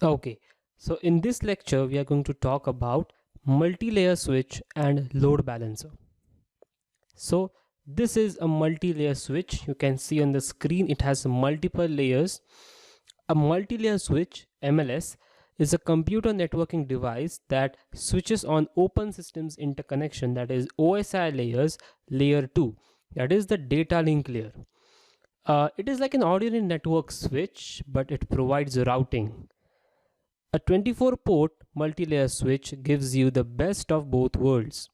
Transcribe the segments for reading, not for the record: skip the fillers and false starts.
Okay, so in this lecture, we are going to talk about multi-layer switch and load balancer. So this is a multi-layer switch. You can see on the screen, it has multiple layers. A multi-layer switch, MLS, is a computer networking device that switches on open systems interconnection, that is OSI layers, layer 2, that is the data link layer. It is like an ordinary network switch, but it provides routing. A 24-port multi-layer switch gives you the best of both worlds.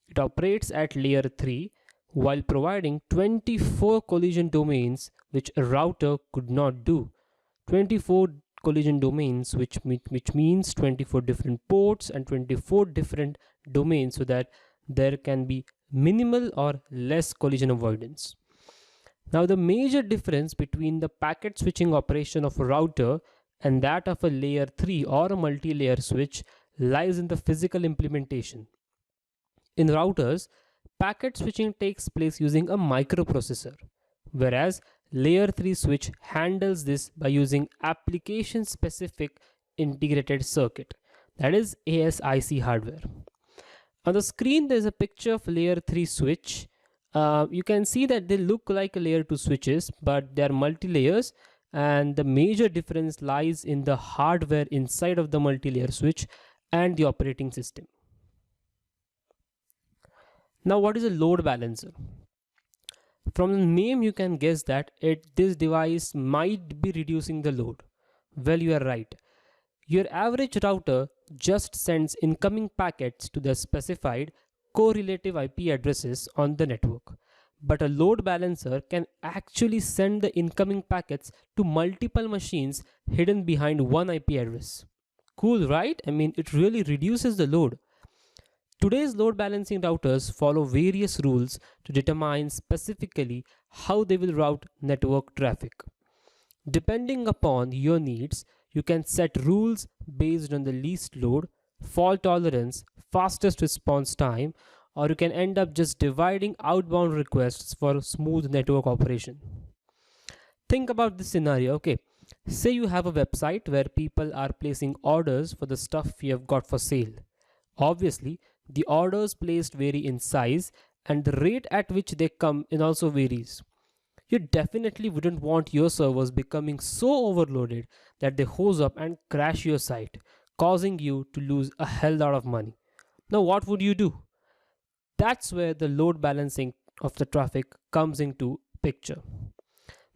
It operates at layer 3 while providing 24 collision domains, which a router could not do. 24 collision domains, which means 24 different ports and 24 different domains, so that there can be minimal or less collision avoidance. Now, the major difference between the packet switching operation of a router and that of a layer 3 or a multi-layer switch lies in the physical implementation. In routers, packet switching takes place using a microprocessor, whereas layer 3 switch handles this by using application specific integrated circuit, that is ASIC hardware. On the screen there is a picture of layer 3 switch. You can see that they look like layer 2 switches, but they are multi-layers, and the major difference lies in the hardware inside of the multi-layer switch and the operating system. Now, what is a load balancer? From the name you can guess that this device might be reducing the load. Well, you are right. Your average router just sends incoming packets to the specified correlative IP addresses on the network. But a load balancer can actually send the incoming packets to multiple machines hidden behind one IP address. Cool, right? I mean, it really reduces the load. Today's load balancing routers follow various rules to determine specifically how they will route network traffic. Depending upon your needs, you can set rules based on the least load, fault tolerance, fastest response time, or you can end up just dividing outbound requests for smooth network operation. Think about this scenario, okay? Say you have a website where people are placing orders for the stuff you have got for sale. Obviously, the orders placed vary in size and the rate at which they come in also varies. You definitely wouldn't want your servers becoming so overloaded that they hose up and crash your site, causing you to lose a hell lot of money. Now, what would you do? That's where the load balancing of the traffic comes into picture.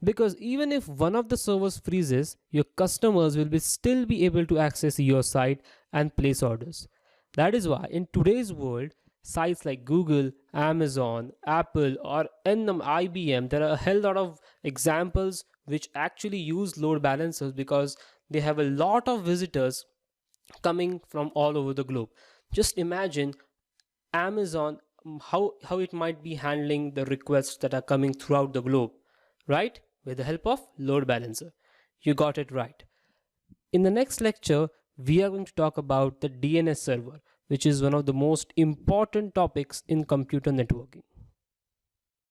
Because even if one of the servers freezes, your customers will still be able to access your site and place orders. That is why in today's world, sites like Google, Amazon, Apple, or IBM, there are a hell lot of examples which actually use load balancers because they have a lot of visitors coming from all over the globe. Just imagine Amazon, how it might be handling the requests that are coming throughout the globe, right? With the help of load balancer. You got it right. In the next lecture, we are going to talk about the DNS server, which is one of the most important topics in computer networking.